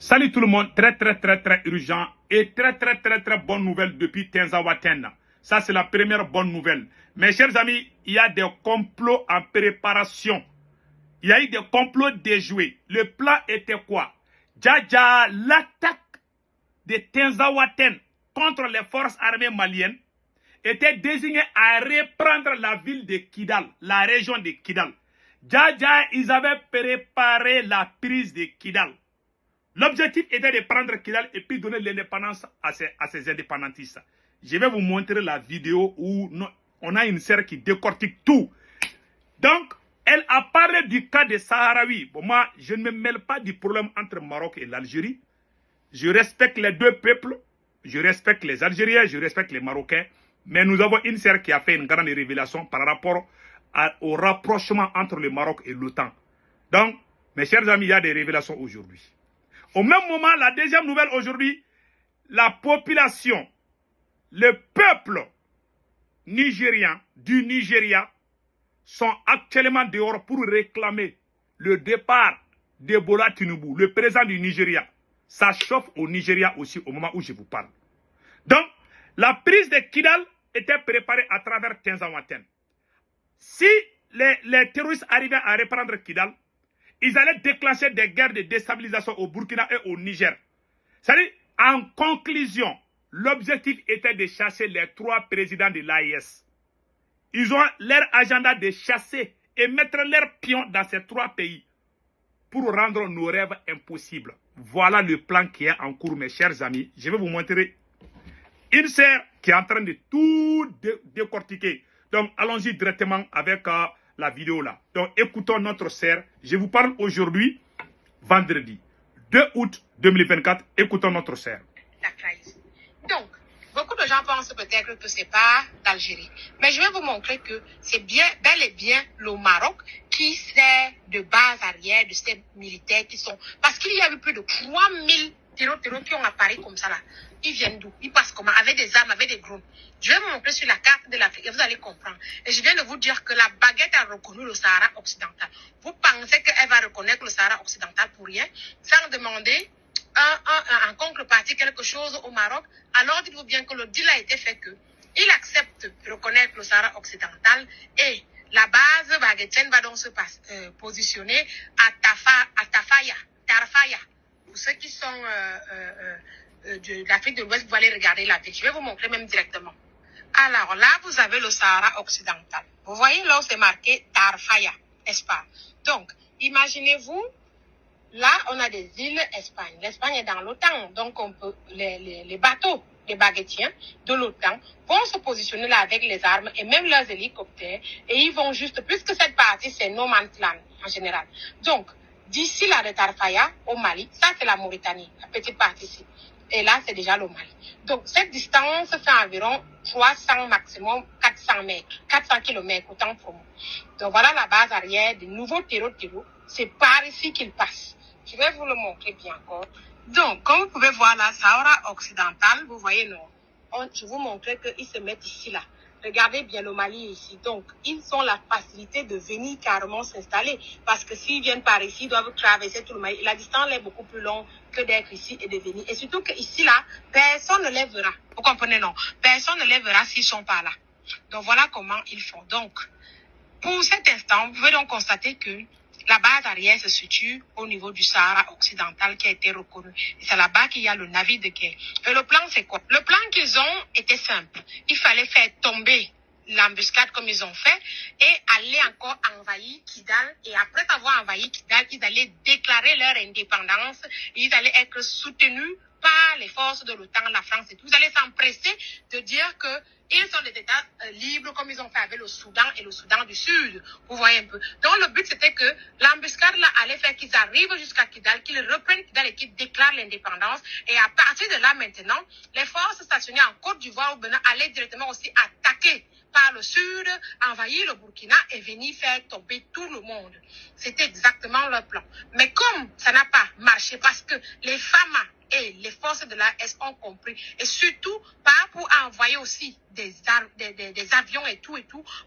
Salut tout le monde, très urgent et très bonne nouvelle depuis Tinzaouatène. Ça c'est la première bonne nouvelle. Mes chers amis, il y a des complots en préparation. Il y a eu des complots déjoués. Le plan était quoi? Djadja, l'attaque de Tinzaouatène contre les forces armées maliennes était désignée à reprendre la ville de Kidal, la région de Kidal. Djadja, ils avaient préparé la prise de Kidal. L'objectif était de prendre Kidal et puis donner l'indépendance à ces indépendantistes. Je vais vous montrer la vidéo où on a une sœur qui décortique tout. Donc, elle a parlé du cas des Sahraouis. Bon, moi, je ne me mêle pas du problème entre Maroc et l'Algérie. Je respecte les deux peuples. Je respecte les Algériens, je respecte les Marocains. Mais nous avons une sœur qui a fait une grande révélation par rapport au rapprochement entre le Maroc et l'OTAN. Donc, mes chers amis, il y a des révélations aujourd'hui. Au même moment, la deuxième nouvelle aujourd'hui, la population, le peuple nigérien du Nigeria sont actuellement dehors pour réclamer le départ de Bola Tinubu, le président du Nigeria. Ça chauffe au Nigeria aussi au moment où je vous parle. Donc, la prise de Kidal était préparée à travers Tinzaouatène. Si les terroristes arrivaient à reprendre Kidal, ils allaient déclencher des guerres de déstabilisation au Burkina et au Niger. C'est-à-dire, en conclusion, l'objectif était de chasser les trois présidents de l'AIS. Ils ont leur agenda de chasser et mettre leurs pions dans ces trois pays pour rendre nos rêves impossibles. Voilà le plan qui est en cours, mes chers amis. Je vais vous montrer une sœur qui est en train de tout décortiquer. Donc, allons-y directement avec la vidéo là. Donc, écoutons notre sœur. Je vous parle aujourd'hui, vendredi 2 août 2024. Écoutons notre sœur. La trahison. Donc, beaucoup de gens pensent peut-être que ce n'est pas d'Algérie. Mais je vais vous montrer que c'est bel et bien le Maroc qui sert de base arrière de ces militaires qui sont... Parce qu'il y a eu plus de 3000 terroristes qui ont apparu comme ça là. Ils viennent d'où? Ils passent comment? Avec des armes, avec des drones. Je vais vous montrer sur la carte de l'Afrique et vous allez comprendre. Et je viens de vous dire que la baguette a reconnu le Sahara occidental. Vous pensez qu'elle va reconnaître le Sahara occidental pour rien, sans demander en contrepartie quelque chose au Maroc? Alors dites-vous bien que le deal a été fait que il accepte de reconnaître le Sahara occidental et la base baguettienne va donc se positionner à Tarfaya. Pour ceux qui sont de l'Afrique de l'Ouest, vous allez regarder la ville. Je vais vous montrer même directement. Alors là, vous avez le Sahara occidental. Vous voyez là où c'est marqué Tarfaya, n'est-ce pas? Donc, imaginez-vous, là, on a des îles Espagne. L'Espagne est dans l'OTAN, donc on peut, les bateaux, les baguettiens de l'OTAN vont se positionner là avec les armes et même leurs hélicoptères et ils vont juste, puisque cette partie c'est no man's land en général. Donc, d'ici là de Tarfaya au Mali, ça c'est la Mauritanie, la petite partie ici. Et là, c'est déjà le Mali. Donc, cette distance fait environ 300 maximum 400 mètres, 400 km, autant pour moi. Donc, voilà la base arrière des nouveaux terreaux. C'est par ici qu'ils passent. Je vais vous le montrer bien encore. Donc, comme vous pouvez voir là, Sahara occidental, vous voyez, non. Je vous montrer qu'ils se mettent ici, là. Regardez bien le Mali ici. Donc, ils ont la facilité de venir carrément s'installer. Parce que s'ils viennent par ici, ils doivent traverser tout le Mali. La distance est beaucoup plus longue que d'être ici et de venir. Et surtout qu'ici, là, personne ne les verra. Vous comprenez, non? Personne ne les verra s'ils sont pas là. Donc, voilà comment ils font. Donc, pour cet instant, vous pouvez donc constater que la base arrière se situe au niveau du Sahara occidental qui a été reconnu. Et c'est là-bas qu'il y a le navire de guerre. Et le plan, c'est quoi? Le plan qu'ils ont était simple. Il fallait faire tomber l'embuscade comme ils ont fait et aller encore envahir Kidal. Et après avoir envahi Kidal, ils allaient déclarer leur indépendance. Et ils allaient être soutenus par les forces de l'OTAN, la France et tout. Vous allez s'empresser de dire que ils sont des États libres comme ils ont fait avec le Soudan et le Soudan du Sud. Vous voyez un peu. Donc le but c'était que l'embuscade là allait faire qu'ils arrivent jusqu'à Kidal, qu'ils reprennent Kidal et qu'ils déclarent l'indépendance. Et à partir de là maintenant, les forces stationnées en Côte d'Ivoire ou Bénin allaient directement aussi attaquer par le sud, envahir le Burkina et venir faire tomber tout le monde. C'était exactement leur plan. Mais comme ça n'a pas marché parce que les femmes et les forces de l'AS ont compris, et surtout par pour envoyer aussi des avions et tout,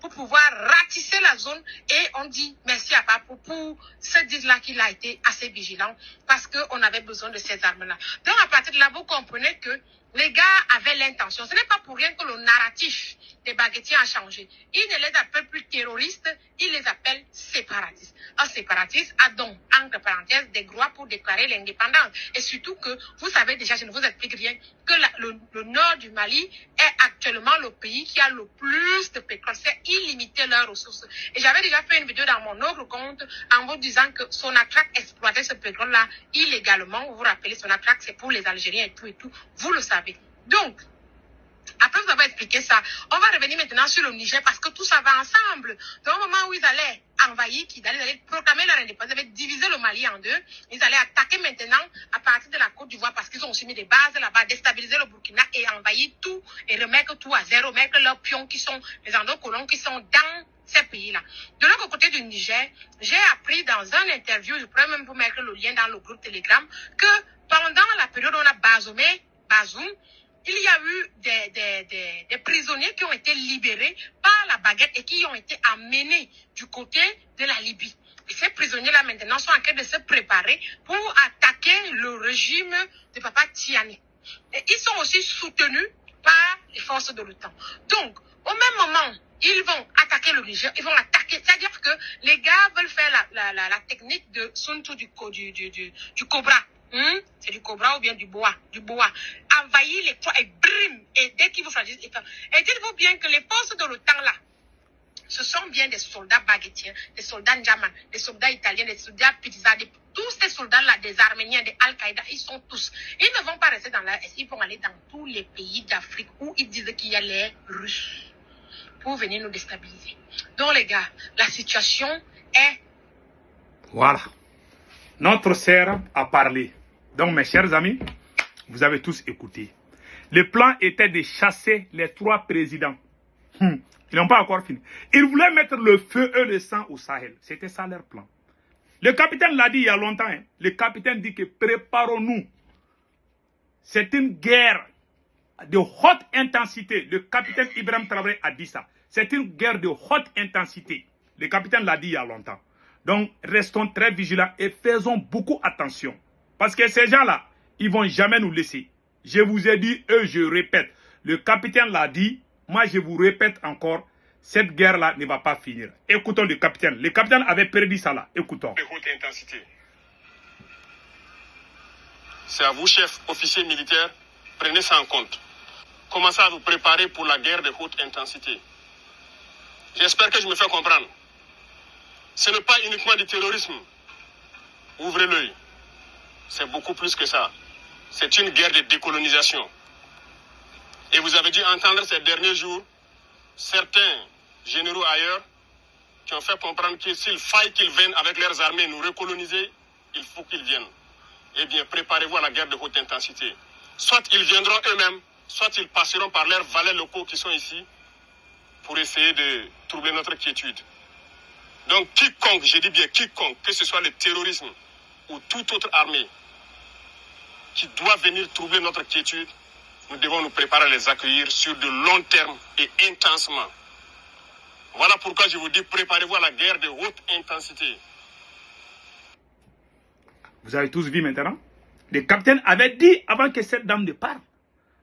pour pouvoir ratisser la zone. Et on dit merci à Papo pour ce dire-là qu'il a été assez vigilant parce qu'on avait besoin de ces armes-là. Donc, à partir de là, vous comprenez que les gars avaient l'intention. Ce n'est pas pour rien que le narratif des baguettiers a changé. Ils ne les appellent plus terroristes, ils les appellent séparatistes. Un séparatiste a donc, entre parenthèses, des droits pour déclarer l'indépendance. Et surtout que, vous savez déjà, je ne vous explique rien, que le nord du Mali est actuellement le pays qui a le plus de pétrole. C'est illimité leurs ressources. Et j'avais déjà fait une vidéo dans mon autre compte en vous disant que Sonatrach exploitait ce pétrole-là illégalement. Vous vous rappelez, Sonatrach, c'est pour les Algériens et tout. Vous le savez. Donc, après vous avoir expliqué ça, on va revenir maintenant sur le Niger parce que tout ça va ensemble. Dans le moment où ils allaient envahir, ils allaient proclamer leur indépendance, ils allaient diviser le Mali en deux, ils allaient attaquer maintenant à partir de la Côte d'Ivoire parce qu'ils ont aussi mis des bases là-bas, déstabiliser le Burkina et envahir tout et remettre tout à zéro, mettre leurs pions qui sont, les endocolons qui sont dans ces pays-là. De l'autre côté du Niger, j'ai appris dans un interview, je pourrais même vous mettre le lien dans le groupe Telegram, que pendant la période où on a Bazoum, il y a eu des prisonniers qui ont été libérés par la baguette et qui ont été amenés du côté de la Libye. Et ces prisonniers-là, maintenant, sont en train de se préparer pour attaquer le régime de Papa Tiani. Et ils sont aussi soutenus par les forces de l'OTAN. Donc, au même moment, ils vont attaquer le Niger, ils vont attaquer. C'est-à-dire que les gars veulent faire la technique de Sun Tzu du cobra. C'est du cobra ou bien du boa. Envahir les trois et brim. Et dès qu'ils vous fragilent, et dites-vous bien que les forces de l'OTAN là, ce sont bien des soldats baguettiens, des soldats Ndjaman, des soldats italiens, des soldats Pizza, tous ces soldats-là, des Arméniens, des Al-Qaïda, ils sont tous. Ils ne vont pas rester dans la S, ils vont aller dans tous les pays d'Afrique où ils disent qu'il y a les Russes pour venir nous déstabiliser. Donc les gars, la situation est... Voilà. Notre sœur a parlé. Donc mes chers amis, vous avez tous écouté. Le plan était de chasser les trois présidents. Ils n'ont pas encore fini. Ils voulaient mettre le feu et le sang au Sahel. C'était ça leur plan. Le capitaine l'a dit il y a longtemps. Le capitaine dit que préparons-nous. C'est une guerre de haute intensité. Le capitaine Ibrahim Traoré a dit ça. C'est une guerre de haute intensité. Le capitaine l'a dit il y a longtemps. Donc, restons très vigilants et faisons beaucoup attention. Parce que ces gens-là, ils ne vont jamais nous laisser. Je vous ai dit, je répète. Le capitaine l'a dit. Moi, je vous répète encore. Cette guerre-là ne va pas finir. Écoutons le capitaine. Le capitaine avait prédit ça là. Écoutons. De haute intensité. C'est à vous, chefs, officiers militaires, prenez ça en compte. Commencez à vous préparer pour la guerre de haute intensité. J'espère que je me fais comprendre. Ce n'est pas uniquement du terrorisme. Ouvrez l'œil. C'est beaucoup plus que ça. C'est une guerre de décolonisation. Et vous avez dû entendre ces derniers jours certains généraux ailleurs qui ont fait comprendre que s'il faille qu'ils viennent avec leurs armées nous recoloniser, il faut qu'ils viennent. Eh bien, préparez-vous à la guerre de haute intensité. Soit ils viendront eux-mêmes, soit ils passeront par leurs valets locaux qui sont ici pour essayer de troubler notre quiétude. Donc, quiconque, je dis bien quiconque, que ce soit le terrorisme ou toute autre armée qui doit venir troubler notre quiétude, nous devons nous préparer à les accueillir sur de long terme et intensement. Voilà pourquoi je vous dis, préparez-vous à la guerre de haute intensité. Vous avez tous vu maintenant? Le capitaine avait dit avant que cette dame ne parte.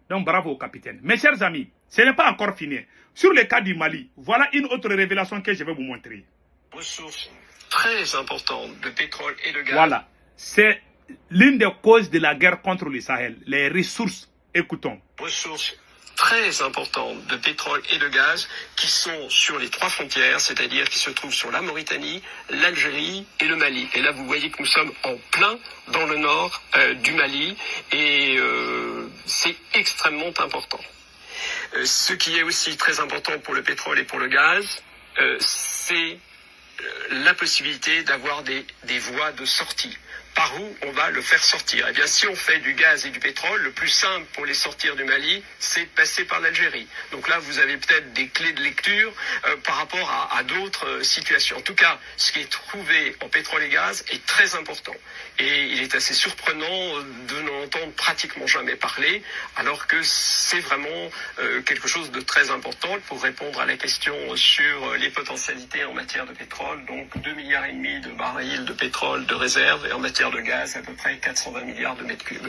Donc bravo au capitaine. Mes chers amis, ce n'est pas encore fini. Sur le cas du Mali, voilà une autre révélation que je vais vous montrer. Ressources très importantes de pétrole et de gaz. Voilà, c'est l'une des causes de la guerre contre le Sahel, les ressources. Écoutons. Ressources très importantes de pétrole et de gaz qui sont sur les trois frontières, c'est-à-dire qui se trouvent sur la Mauritanie, l'Algérie et le Mali. Et là, vous voyez que nous sommes en plein dans le nord du Mali et c'est extrêmement important. Ce qui est aussi très important pour le pétrole et pour le gaz, c'est la possibilité d'avoir des voies de sortie par où on va le faire sortir. Eh bien, si on fait du gaz et du pétrole, le plus simple pour les sortir du Mali, c'est de passer par l'Algérie. Donc là, vous avez peut-être des clés de lecture par rapport à d'autres situations. En tout cas, ce qui est trouvé en pétrole et gaz est très important. Et il est assez surprenant de n'en entendre pratiquement jamais parler, alors que c'est vraiment quelque chose de très important. Pour répondre à la question sur les potentialités en matière de pétrole, donc 2,5 milliards de barils de pétrole de réserve, et en matière de gaz, à peu près 420 milliards de mètres cubes.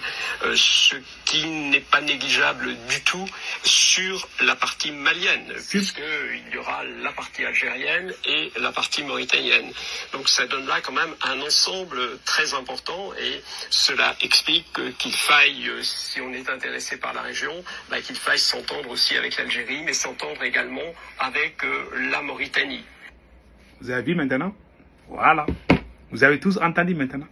Ce qui n'est pas négligeable du tout sur la partie malienne, puisqu'il y aura la partie algérienne et la partie mauritanienne. Donc ça donne là quand même un ensemble très important, et cela explique qu'il faille, si on est intéressé par la région, qu'il faille s'entendre aussi avec l'Algérie, mais s'entendre également avec la Mauritanie. Vous avez vu maintenant? Voilà. Vous avez tous entendu maintenant.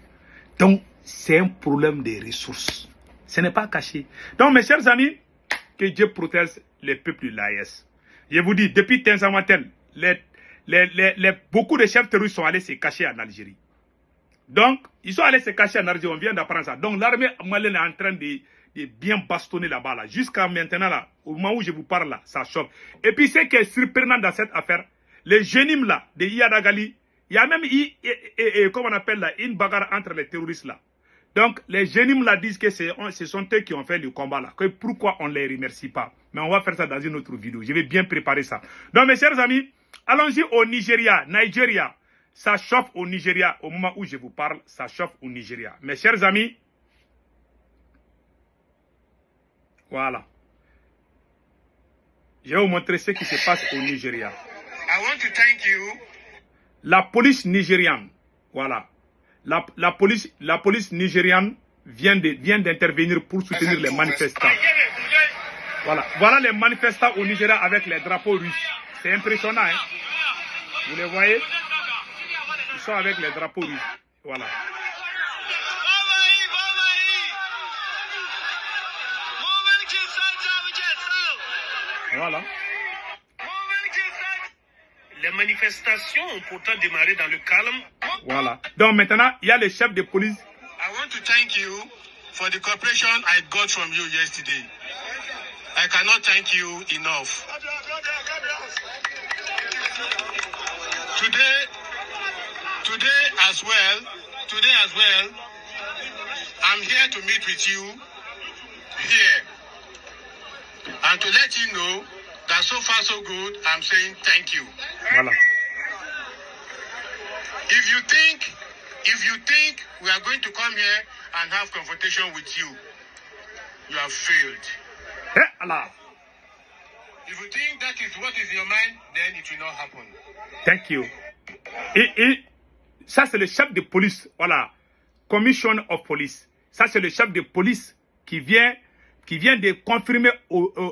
Donc, c'est un problème des ressources. Ce n'est pas caché. Donc, mes chers amis, que Dieu protège les peuples de l'AES. Je vous dis, depuis Tenzawatène, beaucoup de chefs terroristes sont allés se cacher en Algérie. Donc, ils sont allés se cacher en Algérie, on vient d'apprendre ça. Donc, l'armée malienne est en train de bien bastonner là-bas. Là. Jusqu'à maintenant, là, au moment où je vous parle, là, ça choque. Et puis, ce qui est surprenant dans cette affaire, les génimes là, de Iyadagali, il y a même comme on appelle là, une bagarre entre les terroristes là. Donc, les génimes là disent que ce sont eux qui ont fait le combat là. Que pourquoi on ne les remercie pas? Mais on va faire ça dans une autre vidéo. Je vais bien préparer ça. Donc, mes chers amis, allons-y au Nigeria. Ça chauffe au Nigeria. Au moment où je vous parle, ça chauffe au Nigeria. Mes chers amis, voilà. Je vais vous montrer ce qui se passe au Nigeria. I want to thank you. La police nigériane, voilà. La police nigériane vient d'intervenir pour soutenir les manifestants. Voilà les manifestants au Nigeria avec les drapeaux russes. C'est impressionnant, hein? Vous les voyez? Ils sont avec les drapeaux russes. Voilà. Voilà. Les manifestations ont pourtant démarré dans le calme. Voilà. Donc maintenant, il y a les chefs de police. I want to thank you for the cooperation I got from you yesterday. I cannot thank you enough. Today as well, I'm here to meet with you here and to let you know that so far so good, I'm saying thank you. Voilà. If you think we are going to come here and have confrontation with you, you have failed. Allah. If you think that is what is in your mind, then it will not happen. Thank you. Et ça, c'est le chef de police. Voilà. Commission of Police. Ça, c'est le chef de police qui vient de confirmer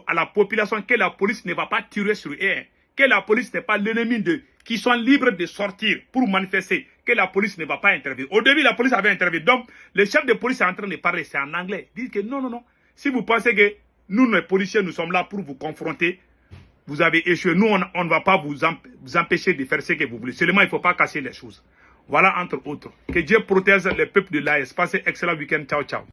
à la population que la police ne va pas tirer sur eux. Que la police n'est pas l'ennemi d'eux. Qu'ils sont libres de sortir pour manifester. Que la police ne va pas intervenir. Au début, la police avait intervenu. Donc, le chef de police est en train de parler. C'est en anglais. Il dit que non. Si vous pensez que nous, les policiers, nous sommes là pour vous confronter, vous avez échoué. Nous, on ne va pas vous empêcher de faire ce que vous voulez. Seulement, il ne faut pas casser les choses. Voilà, entre autres. Que Dieu protège les peuples de l'AES. Passez un excellent week-end. Ciao, ciao.